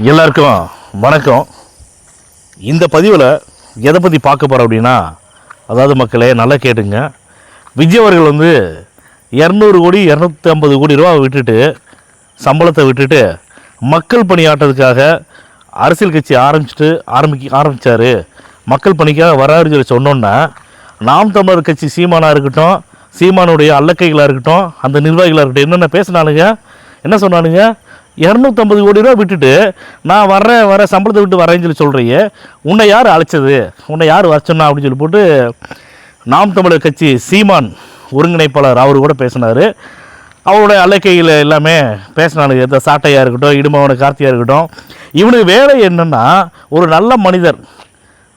எல்லாருக்கும் வணக்கம். இந்த பதிவில் எதை பற்றி பார்க்க போகிறோம் அப்படின்னா, அதாவது மக்களே நல்லா கேட்டுங்க. விஜய் அவர்கள் 200 கோடி 250 கோடி ரூபா விட்டுட்டு, சம்பளத்தை விட்டுட்டு மக்கள் பணியாற்றுறதுக்காக அரசியல் கட்சி ஆரம்பித்தார். மக்கள் பணிக்காக வராருன்னு சொல்லி சொன்னோன்னா, நாம் தமிழர் கட்சி சீமானாக இருக்கட்டும், சீமானுடைய அல்லக்கைகளாக இருக்கட்டும், அந்த நிர்வாகிகளாக இருக்கட்டும், என்னென்ன பேசினானுங்க, என்ன சொன்னானுங்க, 250 கோடி ரூபா விட்டுட்டு நான் வர சம்பளத்தை விட்டு வரேன்னு சொல்லி சொல்கிறீங்க, உன்னை யார் அழைச்சது, உன்னை யார் வர சொன்னா அப்படின்னு சொல்லி போட்டு நாம் தமிழர் கட்சி சீமான் ஒருங்கிணைப்பாளர் அவர் கூட பேசினார். அவருடைய அல்லக்கையில் எல்லாமே பேசினானுங்க. இந்த சாட்டையாக இருக்கட்டும், இடும்பவன கார்த்தியாக இருக்கட்டும், இவனுக்கு வேலை என்னென்னா, ஒரு நல்ல மனிதர்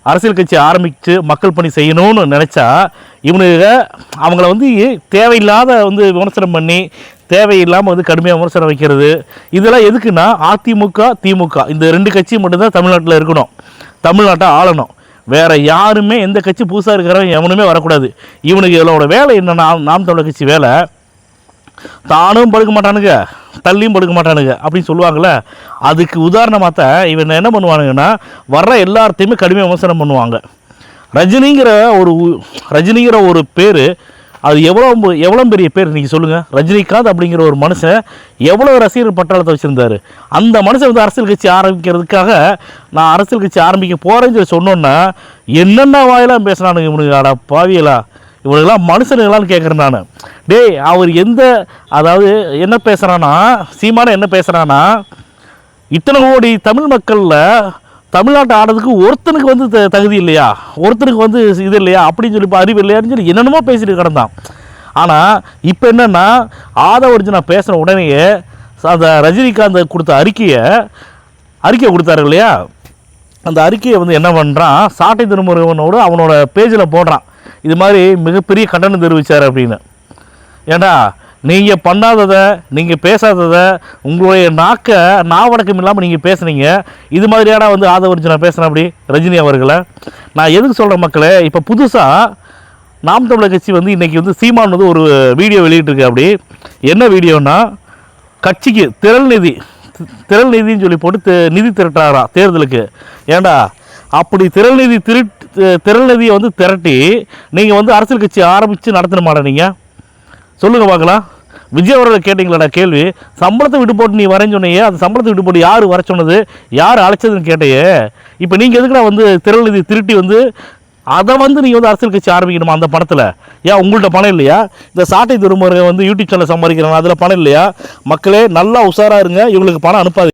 அரசியல் கட்சி ஆரம்பித்து மக்கள் பணி செய்யணும்னு நினச்சா இவனுக்கு அவங்கள தேவையில்லாத விமர்சனம் பண்ணி தேவையில்லாமல் கடுமையாக விமர்சனம் வைக்கிறது. இதெல்லாம் எதுக்குன்னா, அதிமுக திமுக இந்த 2 கட்சி மட்டும்தான் தமிழ்நாட்டில் இருக்கணும், தமிழ்நாட்டை ஆளணும். வேறு யாருமே எந்த கட்சி புதுசாக இருக்கிறவங்க எவனுமே வரக்கூடாது. இவனுக்கு இவளோட வேலை என்னென்னா, நாம் தமிழர் கட்சி வேலை தானும் படுக்க மாட்டானுங்க, தள்ளியும் படுக்க மாட்டானுங்க அப்படின்னு சொல்லுவாங்கள்ல. அதுக்கு உதாரணமாக தான் இவன் என்ன பண்ணுவானுங்கன்னா, வர்ற எல்லாத்தையுமே கடுமையாக விமர்சனம் பண்ணுவாங்க. ரஜினிங்கிற ஒரு பேர், அது எவ்வளோ பெரிய பேர் நீங்கள் சொல்லுங்கள். ரஜினிகாந்த் அப்படிங்கிற ஒரு மனுஷன் எவ்வளோ ரசிகர் பட்டாளத்தை வச்சுருந்தார். அந்த மனுஷன் அரசியல் கட்சி ஆரம்பிக்கிறதுக்காக நான் அரசியல் கட்சி ஆரம்பிக்க போகிறேன்னு சொல்லி சொன்னோன்னா, என்னென்ன வாயெல்லாம் பேசுனானுங்க இவனுக்கு. அடா பாவியலா, இவனுக்கெல்லாம் மனுஷனுங்களான்னு கேட்குறேன் நான். டேய், அவர் அதாவது என்ன பேசுகிறான்னா, சீமான என்ன பேசுகிறான்னா, இத்தனை கோடி தமிழ் மக்களில் தமிழ்நாட்டை ஆடுறதுக்கு ஒருத்தனுக்கு தகுதி இல்லையா, ஒருத்தனுக்கு இது இல்லையா அப்படின்னு சொல்லி அறிவு இல்லையான்னு சொல்லி என்னென்னமோ பேசிட்டு கிடந்தான். ஆனால் இப்போ என்னென்னா, ஆதவர்ஜுனா பேசுகிற உடனேயே அந்த ரஜினிகாந்த் கொடுத்த அறிக்கை கொடுத்தாரு இல்லையா, அந்த அறிக்கையை என்ன பண்ணுறான், சாட்டை திருமுருகனோடு அவனோட பேஜில் போடுறான். இது மாதிரி மிகப்பெரிய கண்டனம் தெரிவித்தார் அப்படின்னு. ஏண்டா, நீங்கள் பண்ணாததை, நீங்கள் பேசாததை, உங்களுடைய நாவடக்கம் இல்லாமல் நீங்கள் பேசுனீங்க. இது மாதிரியான ஆதவர்ஜுனா பேசுகிறேன் அப்படி ரஜினி அவர்களை. நான் எதுக்கு சொல்கிறேன் மக்களே, இப்போ புதுசாக நாம் தமிழர் கட்சி இன்றைக்கி சீமான் ஒரு வீடியோ வெளியிட்டிருக்கு. அப்படி என்ன வீடியோன்னா, கட்சிக்கு திரள் நிதின்னு சொல்லி போட்டு நிதி திரட்டுறாராம் தேர்தலுக்கு. ஏண்டா, அப்படி திரள் நிதியை திரட்டி நீங்கள் அரசியல் கட்சி ஆரம்பித்து நடத்தணுமாடா நீங்கள்? சொல்லுங்கள் பார்க்கலாம். விஜய் அவர்களை கேட்டிங்களாடா கேள்வி. சம்பளத்தை விட்டு போட்டு நீ வரேன்னு சொன்னையே, அந்த சம்பளத்தை விட்டு போட்டு யார் வர சொன்னது, யார் அழைச்சதுன்னு கேட்டையே. இப்போ நீங்கள் எதுக்குடா திரள் நிதி திருட்டி அதை நீங்கள் அரசியல் கட்சி ஆரம்பிக்கணுமா அந்த பணத்தில்? ஏன் உங்கள்கிட்ட பணம் இல்லையா? இந்த சாட்டை திருமுறை யூடியூப் சேனல் சம்பாதிக்கிறாங்க, அதில் பணம் இல்லையா? மக்களே நல்லா உஷாராக இருங்க, இவங்களுக்கு பணம் அனுப்பாது.